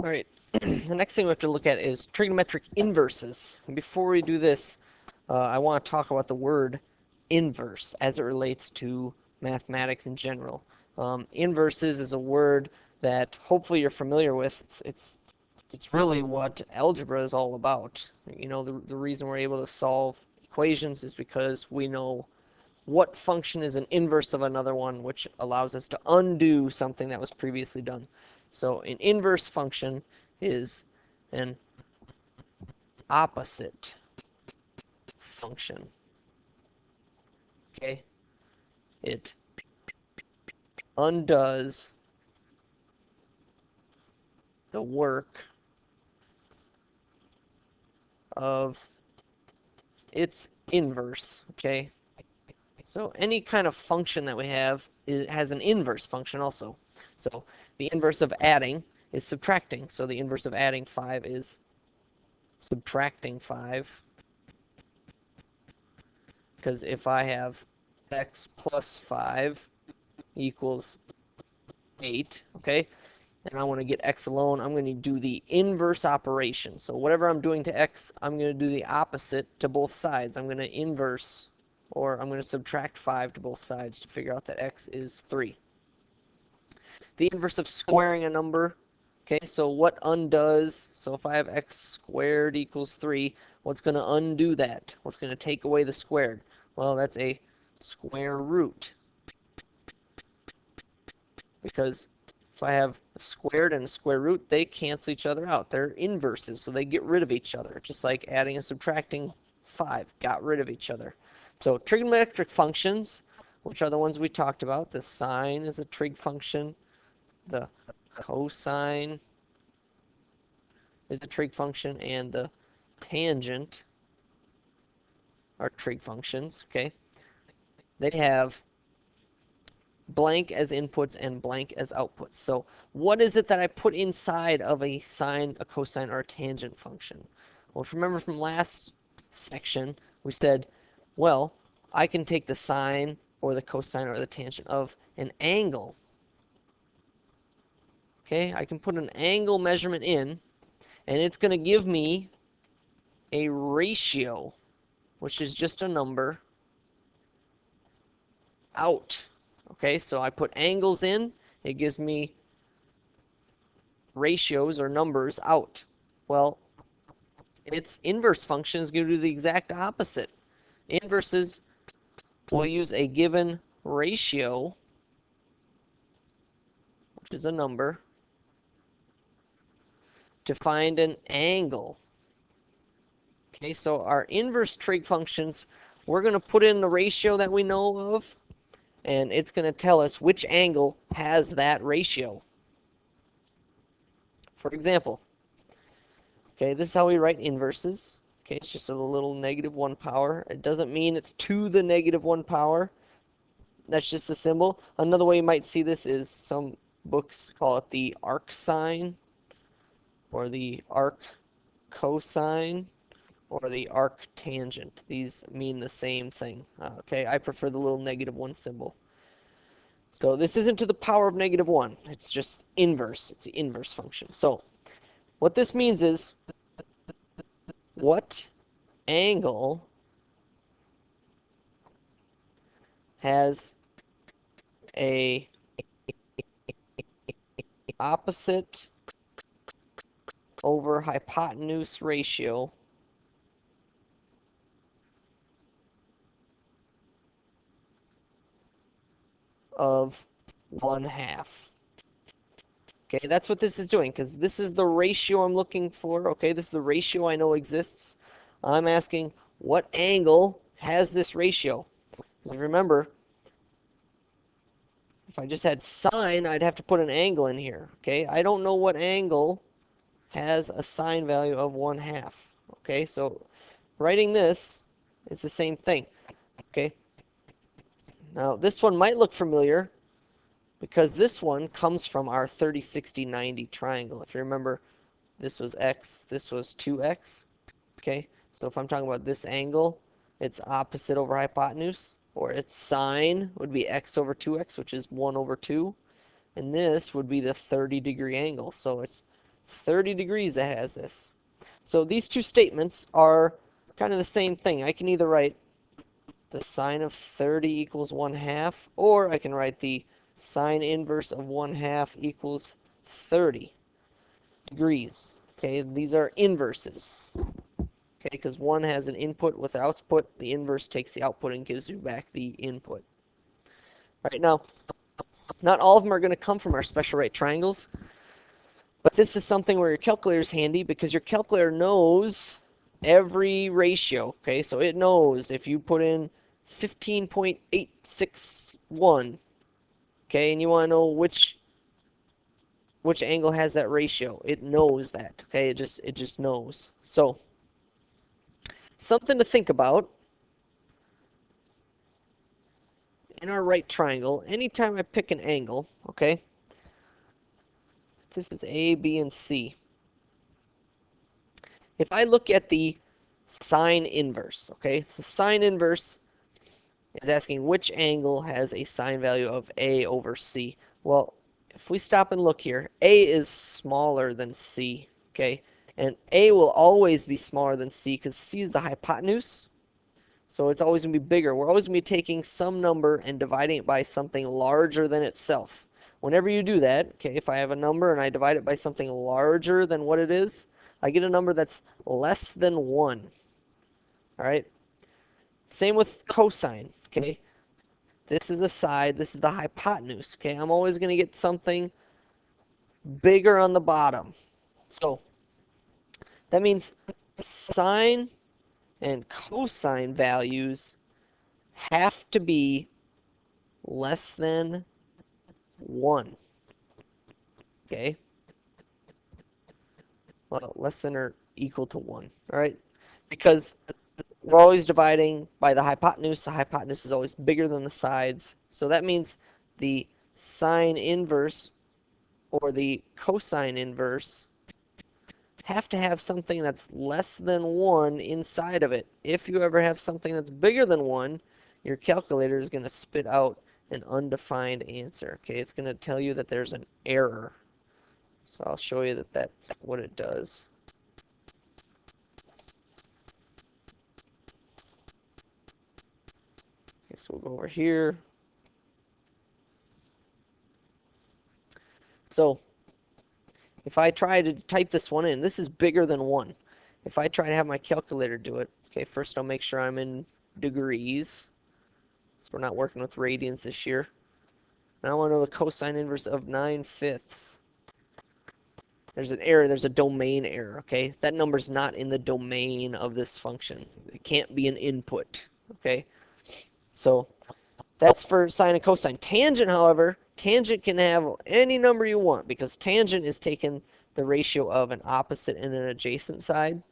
All right, the next thing we have to look at is trigonometric inverses. And before we do this, I want to talk about the word inverse as it relates to mathematics in general. Inverses is a word that hopefully you're familiar with. It's really what algebra is all about. You know, the reason we're able to solve equations is because we know what function is an inverse of another one, which allows us to undo something that was previously done. So an inverse function is an opposite function. Okay? It undoes the work of its inverse. Okay? So any kind of function that we have has an inverse function also. So the inverse of adding is subtracting. So the inverse of adding 5 is subtracting 5. Because if I have x plus 5 equals 8, okay, and I want to get x alone, I'm going to do the inverse operation. So whatever I'm doing to x, I'm going to do the opposite to both sides. I'm going to inverse, or I'm going to subtract 5 to both sides to figure out that x is 3. The inverse of squaring a number, okay, so what undoes, so if I have x squared equals 3, what's going to undo that? What's going to take away the squared? Well, that's a square root. Because if I have a squared and a square root, they cancel each other out. They're inverses, so they get rid of each other, just like adding and subtracting 5 got rid of each other. So trigonometric functions, which are the ones we talked about, the sine is a trig function, the cosine is a trig function, and the tangent are trig functions, okay? They have blank as inputs and blank as outputs. So what is it that I put inside of a sine, a cosine, or a tangent function? Well, if you remember from last section, we said, well, I can take the sine or the cosine or the tangent of an angle. Okay, I can put an angle measurement in, and it's going to give me a ratio, which is just a number, out. Okay, so I put angles in, it gives me ratios or numbers out. Well, its inverse function is going to do the exact opposite. Inverses will use a given ratio, which is a number, to find an angle. Okay, so our inverse trig functions, we're going to put in the ratio that we know of, and it's going to tell us which angle has that ratio. For example, okay, this is how we write inverses. Okay, it's just a little -1 power. It doesn't mean it's to the -1 power. That's just a symbol. Another way you might see this is some books call it the arc sign, or the arc cosine, or the arc tangent. These mean the same thing. Okay, I prefer the little -1 symbol. So this isn't to the power of -1. It's just inverse. It's the inverse function. So what this means is, what angle has a opposite over hypotenuse ratio of 1/2. Okay, that's what this is doing, because this is the ratio I'm looking for. Okay, this is the ratio I know exists. I'm asking, what angle has this ratio? Because remember, if I just had sine, I'd have to put an angle in here. Okay, I don't know what angle has a sine value of 1/2. Okay, so writing this is the same thing. Okay, now this one might look familiar, because this one comes from our 30, 60, 90 triangle. If you remember, this was x, this was 2x. Okay, so if I'm talking about this angle, it's opposite over hypotenuse, or its sine would be x over 2x, which is 1/2. And this would be the 30-degree angle. So it's 30 degrees it has this. So these two statements are kind of the same thing. I can either write the sine of 30 equals 1/2, or I can write the sine inverse of 1/2 equals 30 degrees. Okay, these are inverses. Okay, because one has an input with output, the inverse takes the output and gives you back the input. Right now, not all of them are going to come from our special right triangles, but this is something where your calculator is handy because your calculator knows every ratio. Okay, so it knows if you put in 15.861, okay, and you want to know which angle has that ratio, it knows that. Okay, it just knows. So something to think about. In our right triangle, anytime I pick an angle, okay, this is A, B, and C. If I look at the sine inverse, okay, the sine inverse is asking which angle has a sine value of A over C. Well, if we stop and look here, A is smaller than C, okay, and A will always be smaller than C because C is the hypotenuse. So it's always going to be bigger. We're always going to be taking some number and dividing it by something larger than itself. Whenever you do that, okay, if I have a number and I divide it by something larger than what it is, I get a number that's less than 1. All right? Same with cosine, okay? This is the side, this is the hypotenuse, okay? I'm always going to get something bigger on the bottom. So that means sine and cosine values have to be less than 1. Okay? Well, less than or equal to 1. All right? Because we're always dividing by the hypotenuse. The hypotenuse is always bigger than the sides. So that means the sine inverse or the cosine inverse have to have something that's less than 1 inside of it. If you ever have something that's bigger than 1, your calculator is going to spit out an undefined answer. Okay, it's going to tell you that there's an error. So I'll show you that that's what it does. Okay, so we'll go over here. So if I try to type this one in, this is bigger than 1. If I try to have my calculator do it, okay, first I'll make sure I'm in degrees. So we're not working with radians this year. Now I want to know the cosine inverse of 9/5. There's an error. There's a domain error, okay? That number's not in the domain of this function. It can't be an input, okay? So that's for sine and cosine. Tangent, however, tangent can have any number you want because tangent is taking the ratio of an opposite and an adjacent side.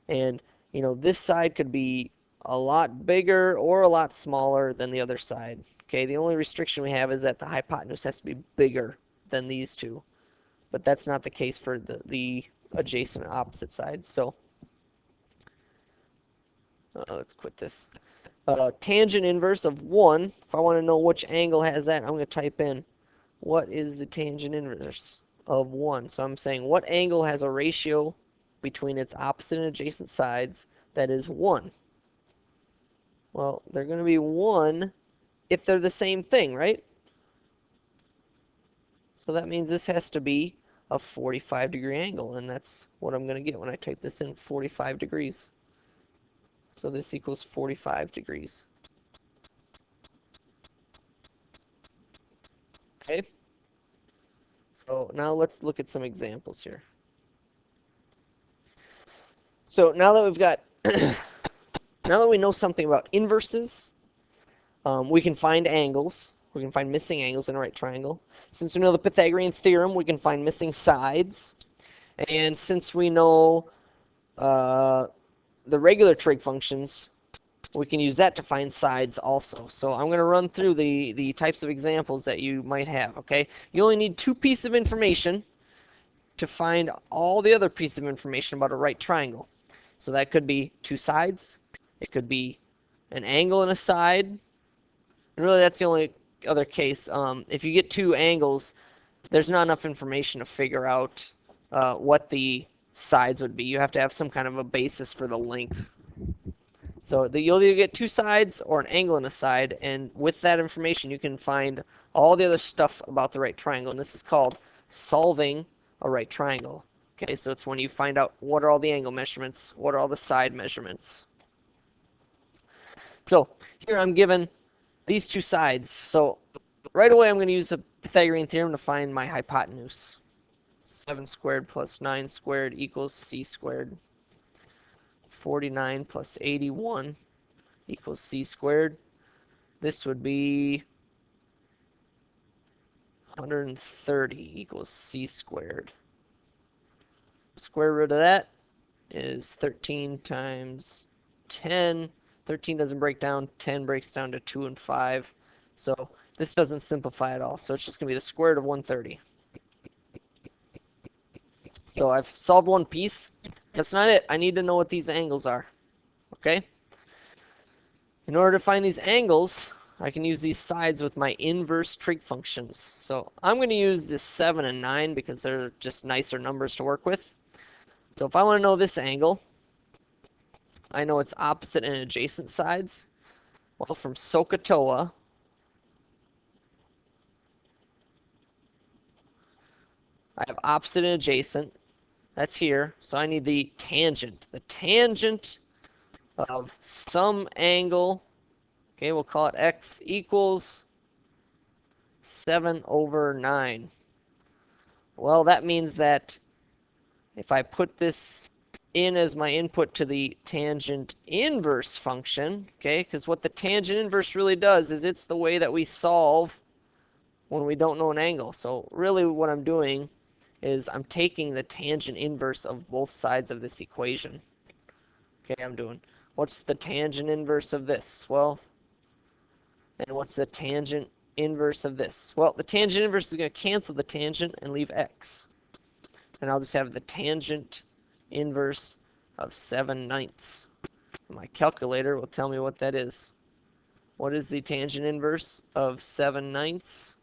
And, you know, this side could be a lot bigger or a lot smaller than the other side. Okay, the only restriction we have is that the hypotenuse has to be bigger than these two. But that's not the case for the adjacent and opposite sides. So let's quit this. Tangent inverse of 1. If I want to know which angle has that, I'm going to type in what is the tangent inverse of 1. So I'm saying what angle has a ratio between its opposite and adjacent sides that is 1. Well, they're going to be 1 if they're the same thing, right? So that means this has to be a 45-degree angle, and that's what I'm going to get when I type this in, 45 degrees. So this equals 45 degrees. Okay? So now let's look at some examples here. So now that we've got, now that we know something about inverses, we can find angles. We can find missing angles in a right triangle. Since we know the Pythagorean theorem, we can find missing sides. And since we know the regular trig functions, we can use that to find sides also. So I'm going to run through the types of examples that you might have, okay? You only need 2 pieces of information to find all the other pieces of information about a right triangle. So that could be 2 sides. It could be an angle and a side. And really, that's the only other case. If you get 2 angles, there's not enough information to figure out what the sides would be. You have to have some kind of a basis for the length. So you'll either get two sides or an angle and a side, and with that information you can find all the other stuff about the right triangle, and this is called solving a right triangle. Okay, so it's when you find out what are all the angle measurements, what are all the side measurements. So here I'm given these two sides. So right away I'm going to use the Pythagorean theorem to find my hypotenuse. 7 squared plus 9 squared equals c squared. 49 plus 81 equals c squared. This would be 130 equals c squared. Square root of that is 13 times 10. 13 doesn't break down. 10 breaks down to 2 and 5. So this doesn't simplify at all. So it's just going to be the square root of 130. So I've solved one piece. That's not it. I need to know what these angles are. Okay? In order to find these angles, I can use these sides with my inverse trig functions. So I'm going to use this 7 and 9 because they're just nicer numbers to work with. So if I want to know this angle, I know its opposite and adjacent sides. Well, from SOHCAHTOA, I have opposite and adjacent. That's here. So I need the tangent. The tangent of some angle, okay, we'll call it x, equals 7 over 9. Well, that means that if I put this in as my input to the tangent inverse function, okay, because what the tangent inverse really does is it's the way that we solve when we don't know an angle. So really what I'm doing is I'm taking the tangent inverse of both sides of this equation. Okay, I'm doing, what's the tangent inverse of this? Well, and what's the tangent inverse of this? Well, the tangent inverse is going to cancel the tangent and leave x. And I'll just have the tangent inverse of 7/9. My calculator will tell me what that is. What is the tangent inverse of 7/9? It's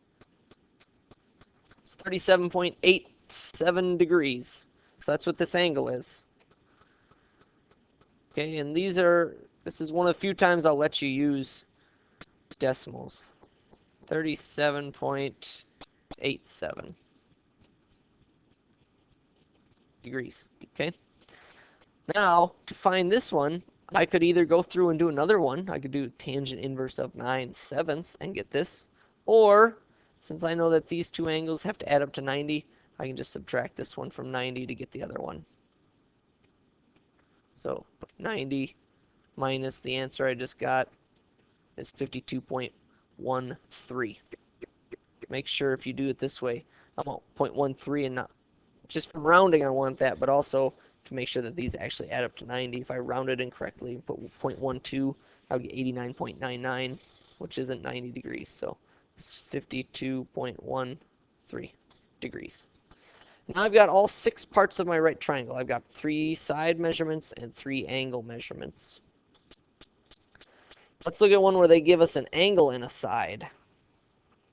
37.87 degrees. So that's what this angle is. Okay, and this is one of the few times I'll let you use decimals. 37.87 degrees. Okay. Now, to find this one, I could either go through and do another one. I could do tangent inverse of 9/7 and get this. Or, since I know that these two angles have to add up to 90, I can just subtract this one from 90 to get the other one. So 90 minus the answer I just got is 52.13. Make sure if you do it this way, I want 0.13 and not just from rounding I want that, but also to make sure that these actually add up to 90. If I rounded incorrectly and put 0.12, I would get 89.99, which isn't 90 degrees. So it's 52.13 degrees. Now I've got all 6 parts of my right triangle. I've got 3 side measurements and 3 angle measurements. Let's look at one where they give us an angle and a side.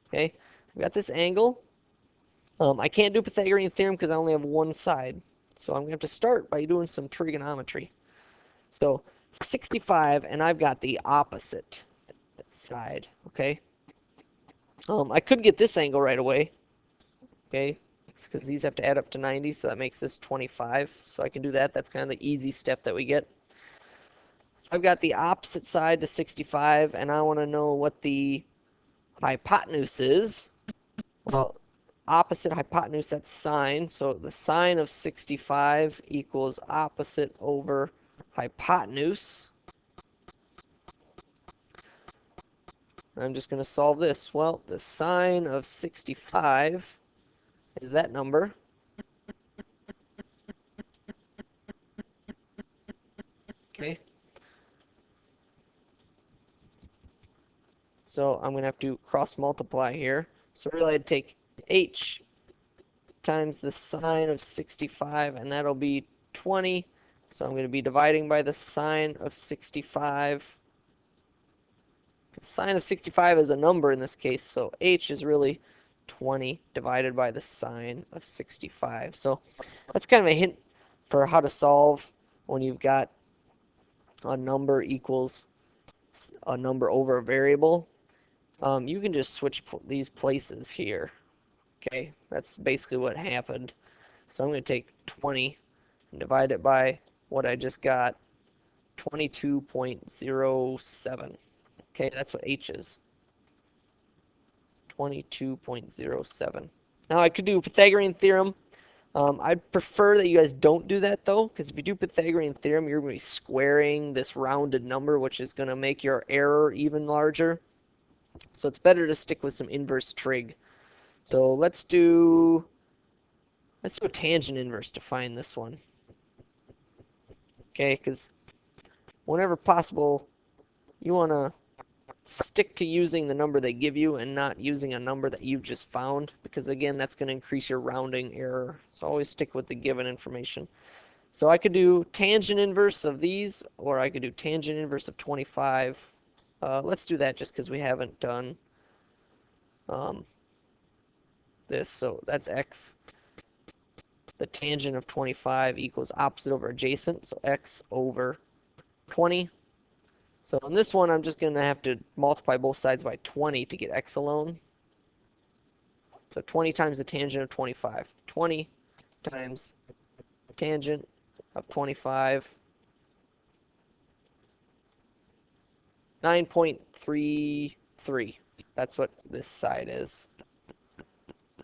Okay, I've got this angle. I can't do Pythagorean theorem because I only have one side. So I'm going to have to start by doing some trigonometry. So 65, and I've got the opposite side. Okay, I could get this angle right away. Okay, because these have to add up to 90, so that makes this 25. So I can do that. That's kind of the easy step that we get. I've got the opposite side to 65, and I want to know what the hypotenuse is. Well, opposite hypotenuse, that's sine. So the sine of 65 equals opposite over hypotenuse. I'm just going to solve this. Well, the sine of 65 is that number. Okay. So I'm going to have to cross multiply here. So really I'd take h times the sine of 65, and that'll be 20. So I'm going to be dividing by the sine of 65. Sine of 65 is a number in this case, so h is really 20 divided by the sine of 65. So that's kind of a hint for how to solve when you've got a number equals a number over a variable. You can just switch these places here. Okay, that's basically what happened. So I'm going to take 20 and divide it by what I just got, 22.07. Okay, that's what h is. 22.07. Now I could do Pythagorean theorem. I'd prefer that you guys don't do that though, because if you do Pythagorean theorem, you're going to be squaring this rounded number, which is going to make your error even larger. So it's better to stick with some inverse trig. So let's do a tangent inverse to find this one. Okay, because whenever possible, you want to stick to using the number they give you and not using a number that you've just found, because again, that's going to increase your rounding error. So always stick with the given information. So I could do tangent inverse of these, or I could do tangent inverse of 25. Let's do that just because we haven't done this. So that's x. The tangent of 25 equals opposite over adjacent, so x over 20. So in this one, I'm just going to have to multiply both sides by 20 to get x alone. So 20 times the tangent of 25. 20 times the tangent of 25. 9.33. That's what this side is.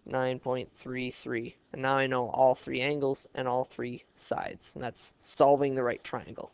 9.33. And now I know all three angles and all three sides. And that's solving the right triangle.